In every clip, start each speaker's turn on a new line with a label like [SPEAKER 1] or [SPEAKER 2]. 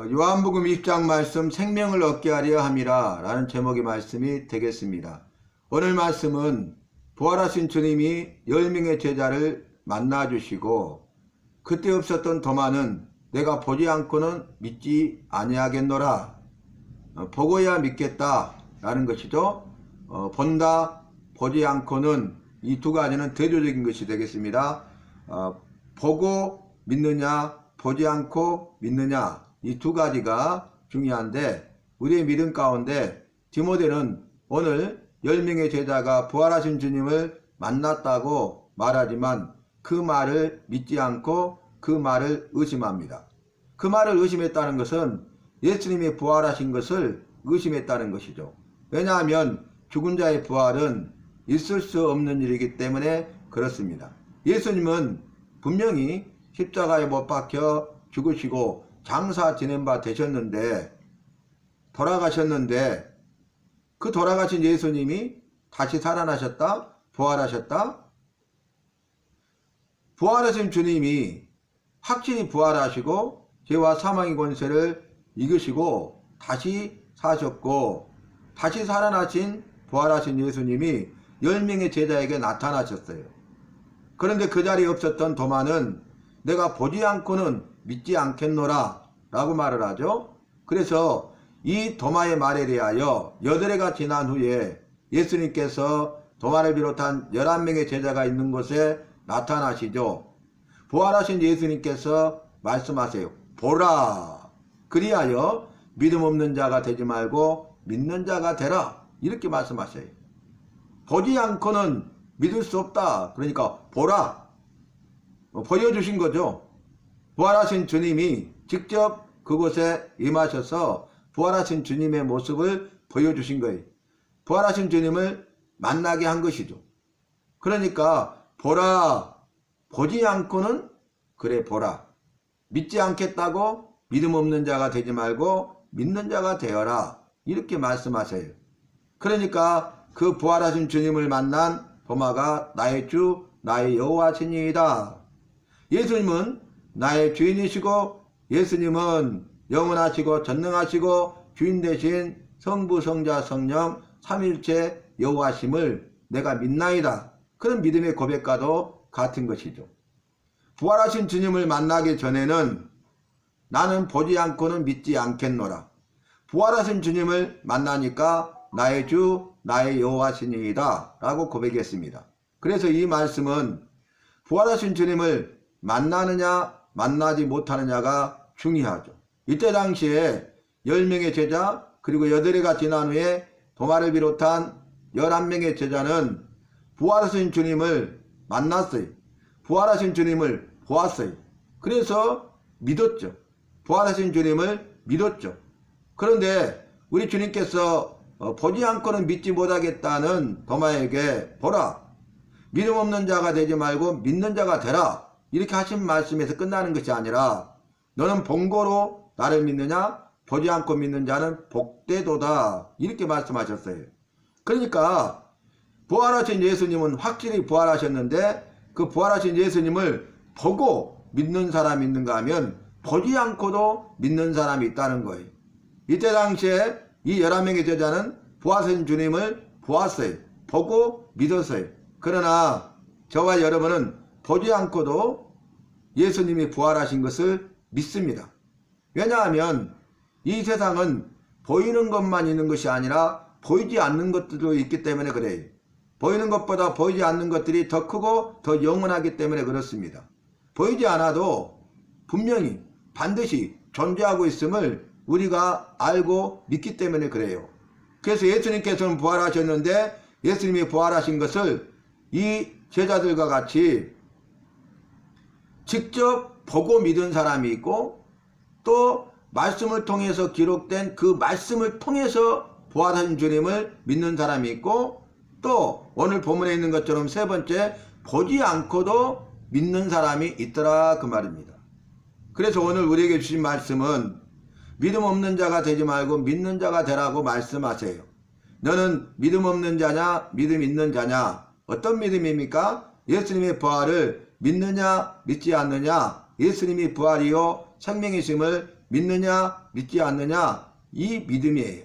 [SPEAKER 1] 요한복음 20장 말씀 생명을 얻게 하려 함이라 라는 제목의 말씀이 되겠습니다. 오늘 말씀은 부활하신 주님이 10명의 제자를 만나주시고 그때 없었던 도마는 내가 보지 않고는 믿지 아니하겠노라, 보고야 믿겠다 라는 것이죠. 본다, 보지 않고는 이 두 가지는 대조적인 것이 되겠습니다. 보고 믿느냐, 보지 않고 믿느냐, 이 두 가지가 중요한데, 우리의 믿음 가운데 디모데는 오늘 10명의 제자가 부활하신 주님을 만났다고 말하지만 그 말을 믿지 않고 그 말을 의심합니다. 그 말을 의심했다는 것은 예수님이 부활하신 것을 의심했다는 것이죠. 왜냐하면 죽은 자의 부활은 있을 수 없는 일이기 때문에 그렇습니다. 예수님은 분명히 십자가에 못 박혀 죽으시고 장사 지낸 바 되셨는데, 돌아가셨는데, 그 돌아가신 예수님이 다시 살아나셨다? 부활하셨다? 부활하신 주님이 확실히 부활하시고 죄와 사망의 권세를 이기시고 다시 사셨고 다시 살아나신 부활하신 예수님이 10명의 제자에게 나타나셨어요. 그런데 그 자리에 없었던 도마는 내가 보지 않고는 믿지 않겠노라 라고 말을 하죠. 그래서 이 도마의 말에 대하여 8해가 지난 후에 예수님께서 도마를 비롯한 11명의 제자가 있는 곳에 나타나시죠. 부활하신 예수님께서 말씀하세요. 보라, 그리하여 믿음 없는 자가 되지 말고 믿는 자가 되라, 이렇게 말씀하세요. 보지 않고는 믿을 수 없다. 그러니까 보라, 보여주신 거죠. 부활하신 주님이 직접 그곳에 임하셔서 부활하신 주님의 모습을 보여주신 거예요. 부활하신 주님을 만나게 한 것이죠. 그러니까 보라, 보지 않고는 그래 보라, 믿지 않겠다고 믿음 없는 자가 되지 말고 믿는 자가 되어라, 이렇게 말씀하세요. 그러니까 그 부활하신 주님을 만난 도마가 나의 주, 나의 여호와시니이다. 예수님은 나의 주인이시고 예수님은 영원하시고 전능하시고 주인 되신 성부, 성자, 성령 삼일체 여호와심을 내가 믿나이다. 그런 믿음의 고백과도 같은 것이죠. 부활하신 주님을 만나기 전에는 나는 보지 않고는 믿지 않겠노라. 부활하신 주님을 만나니까 나의 주, 나의 여호와시니이다 라고 고백했습니다. 그래서 이 말씀은 부활하신 주님을 만나느냐 만나지 못하느냐가 중요하죠. 이때 당시에 10명의 제자 그리고 8해가 지난 후에 도마를 비롯한 11명의 제자는 부활하신 주님을 만났어요. 부활하신 주님을 보았어요. 그래서 믿었죠. 부활하신 주님을 믿었죠. 그런데 우리 주님께서 보지 않고는 믿지 못하겠다는 도마에게 보라, 믿음 없는 자가 되지 말고 믿는 자가 되라, 이렇게 하신 말씀에서 끝나는 것이 아니라 너는 본고로 나를 믿느냐, 보지 않고 믿는 자는 복되도다, 이렇게 말씀하셨어요. 그러니까 부활하신 예수님은 확실히 부활하셨는데 그 부활하신 예수님을 보고 믿는 사람이 있는가 하면 보지 않고도 믿는 사람이 있다는 거예요. 이때 당시에 이 11명의 제자는 부활하신 주님을 보았어요. 보고 믿었어요. 그러나 저와 여러분은 보지 않고도 예수님이 부활하신 것을 믿습니다. 왜냐하면 이 세상은 보이는 것만 있는 것이 아니라 보이지 않는 것들도 있기 때문에 그래요. 보이는 것보다 보이지 않는 것들이 더 크고 더 영원하기 때문에 그렇습니다. 보이지 않아도 분명히 반드시 존재하고 있음을 우리가 알고 믿기 때문에 그래요. 그래서 예수님께서는 부활하셨는데 예수님이 부활하신 것을 이 제자들과 같이 직접 보고 믿은 사람이 있고, 또 말씀을 통해서 기록된 그 말씀을 통해서 부활하신 주님을 믿는 사람이 있고, 또 오늘 본문에 있는 것처럼 세 번째, 보지 않고도 믿는 사람이 있더라, 그 말입니다. 그래서 오늘 우리에게 주신 말씀은 믿음 없는 자가 되지 말고 믿는 자가 되라고 말씀하세요. 너는 믿음 없는 자냐 믿음 있는 자냐? 어떤 믿음입니까? 예수님의 부활을 믿느냐 믿지 않느냐? 예수님이 부활이요 생명이심을 믿느냐 믿지 않느냐 이 믿음이에요.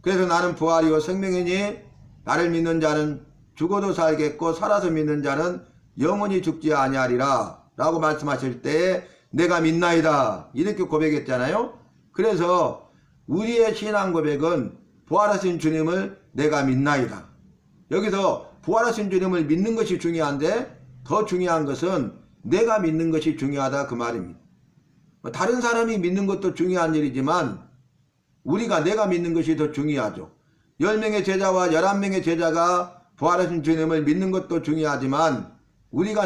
[SPEAKER 1] 그래서 나는 부활이요 생명이니 나를 믿는 자는 죽어도 살겠고 살아서 믿는 자는 영원히 죽지 아니하리라 라고 말씀하실 때 내가 믿나이다 이렇게 고백했잖아요. 그래서 우리의 신앙 고백은 부활하신 주님을 내가 믿나이다. 여기서 부활하신 주님을 믿는 것이 중요한데 더 중요한 것은 내가 믿는 것이 중요하다 그 말입니다. 다른 사람이 믿는 것도 중요한 일이지만 내가 믿는 것이 더 중요하죠. 10명의 제자와 11명의 제자가 부활하신 주님을 믿는 것도 중요하지만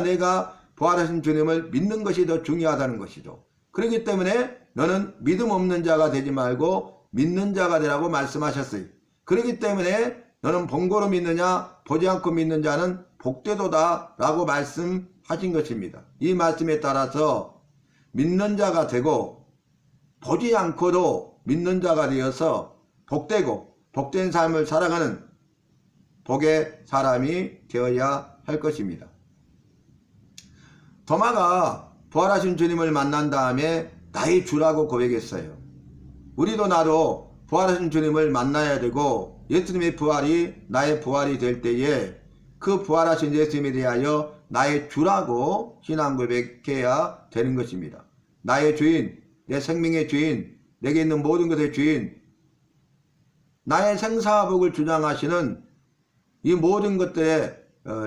[SPEAKER 1] 내가 부활하신 주님을 믿는 것이 더 중요하다는 것이죠. 그렇기 때문에 너는 믿음 없는 자가 되지 말고 믿는 자가 되라고 말씀하셨어요. 그렇기 때문에 너는 본고로 믿느냐 보지 않고 믿는 자는 복되도다 라고 말씀하신 것입니다. 이 말씀에 따라서 믿는 자가 되고 보지 않고도 믿는 자가 되어서 복되고 복된 삶을 살아가는 복의 사람이 되어야 할 것입니다. 도마가 부활하신 주님을 만난 다음에 나의 주라고 고백했어요. 우리도 나도 부활하신 주님을 만나야 되고 예수님의 부활이 나의 부활이 될 때에 그 부활하신 예수님에 대하여 나의 주라고 신앙 고백해야 되는 것입니다. 나의 주인, 내 생명의 주인, 내게 있는 모든 것의 주인, 나의 생사복을 주장하시는 이 모든 것들에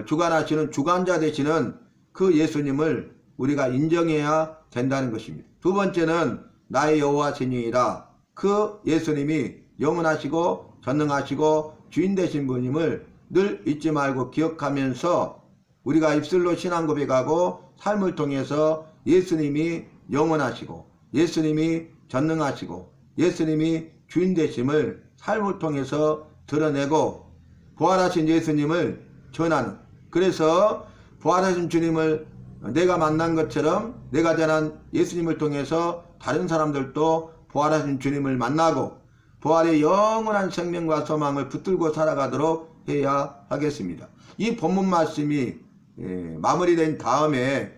[SPEAKER 1] 주관하시는 주관자 되시는 그 예수님을 우리가 인정해야 된다는 것입니다. 두 번째는 나의 여호와 신이라 그 예수님이 영원하시고 전능하시고 주인 되신 분임을 늘 잊지 말고 기억하면서 우리가 입술로 신앙 고백하고 삶을 통해서 예수님이 영원하시고 예수님이 전능하시고 예수님이 주인 되심을 삶을 통해서 드러내고 부활하신 예수님을 전하는, 그래서 부활하신 주님을 내가 만난 것처럼 내가 전한 예수님을 통해서 다른 사람들도 부활하신 주님을 만나고 부활의 영원한 생명과 소망을 붙들고 살아가도록 해야 하겠습니다. 이 본문 말씀이 마무리된 다음에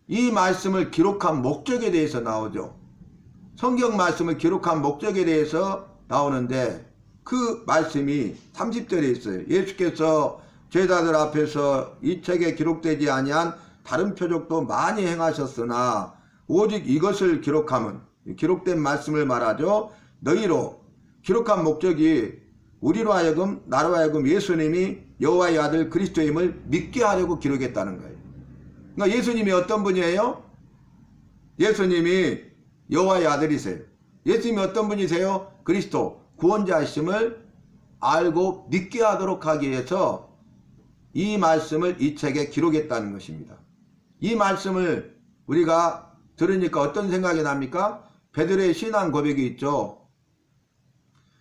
[SPEAKER 1] 이 말씀을 기록한 목적에 대해서 나오죠. 성경 말씀을 기록한 목적에 대해서 나오는데 그 말씀이 30절에 있어요. 예수께서 제자들 앞에서 이 책에 기록되지 아니한 다른 표적도 많이 행하셨으나 오직 이것을 기록함은, 기록된 말씀을 말하죠. 너희로, 기록한 목적이 우리로 하여금 나로 하여금 예수님이 여호와의 아들 그리스도임을 믿게 하려고 기록했다는 거예요. 그러니까 예수님이 어떤 분이에요? 예수님이 여호와의 아들이세요. 예수님이 어떤 분이세요? 그리스도 구원자이심을 알고 믿게 하도록 하기 위해서 이 말씀을 이 책에 기록했다는 것입니다. 이 말씀을 우리가 들으니까 어떤 생각이 납니까? 베드로의 신앙 고백이 있죠.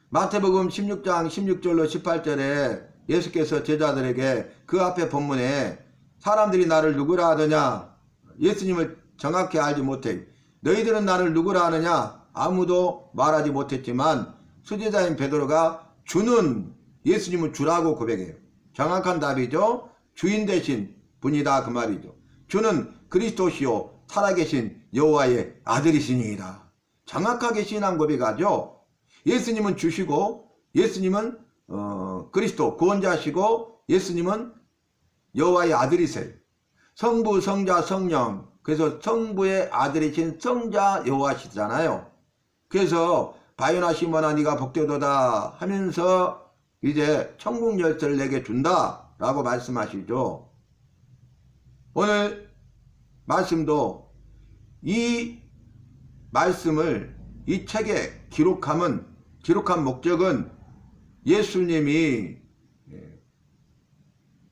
[SPEAKER 1] 마태복음 16장 16절로 18절에 예수께서 제자들에게 그 앞에 본문에 사람들이 나를 누구라 하더냐? 예수님을 정확히 알지 못해. 너희들은 나를 누구라 하느냐? 아무도 말하지 못했지만 수제자인 베드로가 주는 예수님을 주라고 고백해요. 정확한 답이죠. 주인 되신 분이다 그 말이죠. 주는 그리스도시요 살아계신 여호와의 아들이시니이다. 정확하게 신앙 고백하죠. 예수님은 주시고 예수님은 그리스도 구원자시고 예수님은 여호와의 아들이세요. 성부 성자 성령, 그래서 성부의 아들이신 성자 여호와시잖아요. 그래서 바요나 시몬아 네가 복되도다 하면서 이제 천국 열쇠를 내게 준다 라고 말씀하시죠. 오늘 말씀도 이 말씀을 이 책에 기록한 목적은 예수님이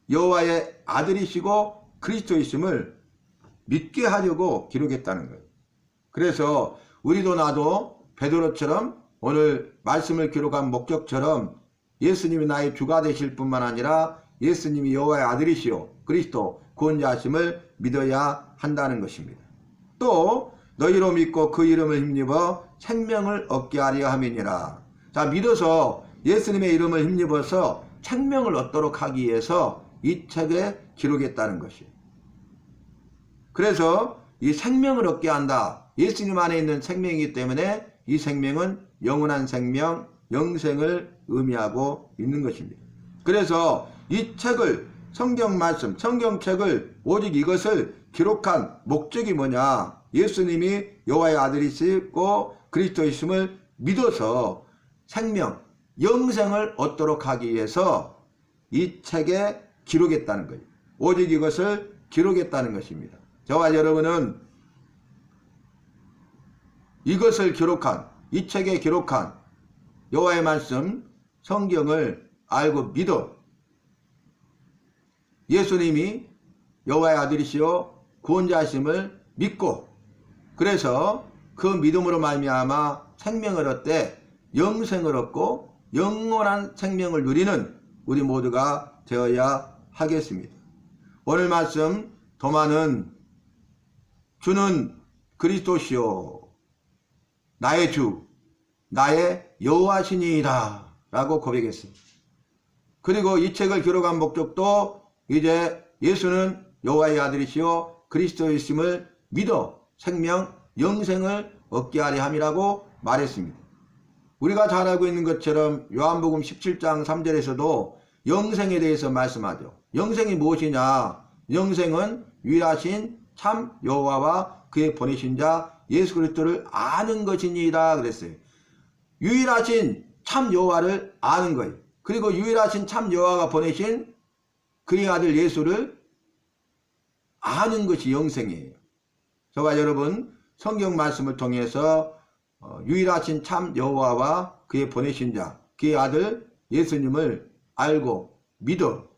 [SPEAKER 1] 여호와의 아들이시고 그리스도이심을 믿게 하려고 기록했다는 거예요. 그래서 우리도 나도 베드로처럼 오늘 말씀을 기록한 목적처럼 예수님이 나의 주가 되실 뿐만 아니라 예수님이 여호와의 아들이시오 그리스도 구원자심을 믿어야 한다는 것입니다. 또 너희로 믿고 그 이름을 힘입어 생명을 얻게 하려 함이니라. 자, 믿어서 예수님의 이름을 힘입어서 생명을 얻도록 하기 위해서 이 책에 기록했다는 것이에요. 그래서 이 생명을 얻게 한다. 예수님 안에 있는 생명이기 때문에 이 생명은 영원한 생명, 영생을 의미하고 있는 것입니다. 그래서 이 책을, 성경 말씀, 성경책을 오직 이것을 기록한 목적이 뭐냐? 예수님이 여호와의 아들이시고 그리스도이심을 믿어서 생명, 영생을 얻도록 하기 위해서 이 책에 기록했다는 거예요. 오직 이것을 기록했다는 것입니다. 저와 여러분은 이것을 기록한, 이 책에 기록한 여호와의 말씀, 성경을 알고 믿어 예수님이 여호와의 아들이시요 구원자심을 믿고, 그래서 그 믿음으로 말미암아 생명을 얻되 영생을 얻고 영원한 생명을 누리는 우리 모두가 되어야 하겠습니다. 오늘 말씀 도마는 주는 그리스도시요 나의 주 나의 여호와시니이다 라고 고백했습니다. 그리고 이 책을 기록한 목적도 이제 예수는 여호와의 아들이시요 그리스도이심을 믿어 생명 영생을 얻게 하려 함이라고 말했습니다. 우리가 잘 알고 있는 것처럼 요한복음 17장 3절에서도 영생에 대해서 말씀하죠. 영생이 무엇이냐? 영생은 유일하신 참 여호와와 그의 보내신 자 예수 그리스도를 아는 것이니이다 그랬어요. 유일하신 참 여호와를 아는 거예요. 그리고 유일하신 참 여호와가 보내신 그의 아들 예수를 아는 것이 영생이에요. 저와 여러분 성경 말씀을 통해서 유일하신 참 여호와와 그의 보내신 자 그의 아들 예수님을 알고 믿어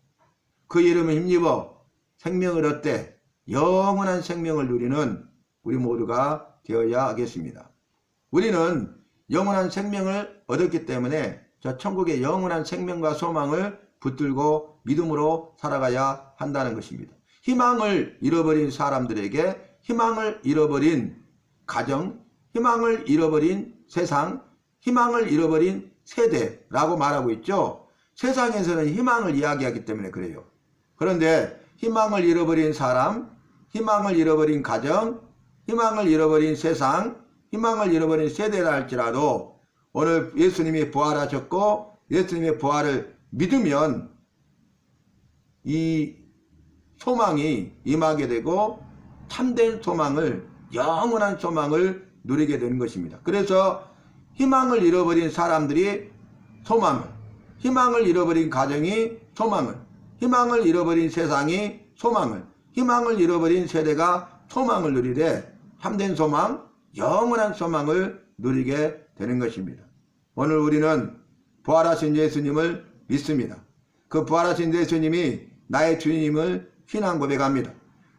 [SPEAKER 1] 그 이름을 힘입어 생명을 얻되 영원한 생명을 누리는 우리 모두가 되어야 하겠습니다. 우리는 영원한 생명을 얻었기 때문에 저 천국의 영원한 생명과 소망을 붙들고 믿음으로 살아가야 한다는 것입니다. 희망을 잃어버린 사람들에게 희망을 잃어버린 가정, 희망을 잃어버린 세상, 희망을 잃어버린 세대라고 말하고 있죠. 세상에서는 희망을 이야기하기 때문에 그래요. 그런데 희망을 잃어버린 사람, 희망을 잃어버린 가정, 희망을 잃어버린 세상, 희망을 잃어버린 세대라 할지라도 오늘 예수님이 부활하셨고 예수님의 부활을 믿으면 이 소망이 임하게 되고 참된 소망을, 영원한 소망을 누리게 되는 것입니다. 그래서 희망을 잃어버린 사람들이 소망을, 희망을 잃어버린 가정이 소망을, 희망을 잃어버린 세상이 소망을, 희망을 잃어버린 세대가 소망을 누리되 참된 소망, 영원한 소망을 누리게 되는 것입니다. 오늘 우리는 부활하신 예수님을 믿습니다. 그 부활하신 예수님이 나의 주님을 신앙 고백합니다.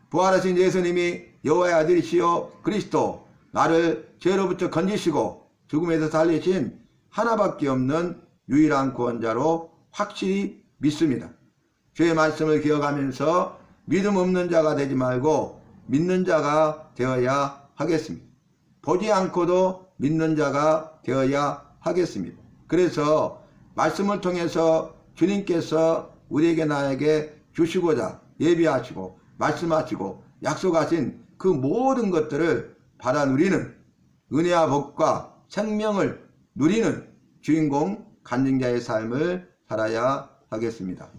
[SPEAKER 1] 부활하신 예수님이 여호와의 아들이시요 그리스도, 나를 죄로부터 건지시고 죽음에서 살리신 하나밖에 없는 유일한 구원자로 확실히 믿습니다. 주의 말씀을 기억하면서 믿음 없는 자가 되지 말고 믿는 자가 되어야 하겠습니다. 보지 않고도 믿는 자가 되어야 하겠습니다. 그래서 말씀을 통해서 주님께서 우리에게 나에게 주시고자 예비하시고 말씀하시고 약속하신 그 모든 것들을 받아 누리는 은혜와 복과 생명을 누리는 주인공 간증자의 삶을 살아야 하겠습니다.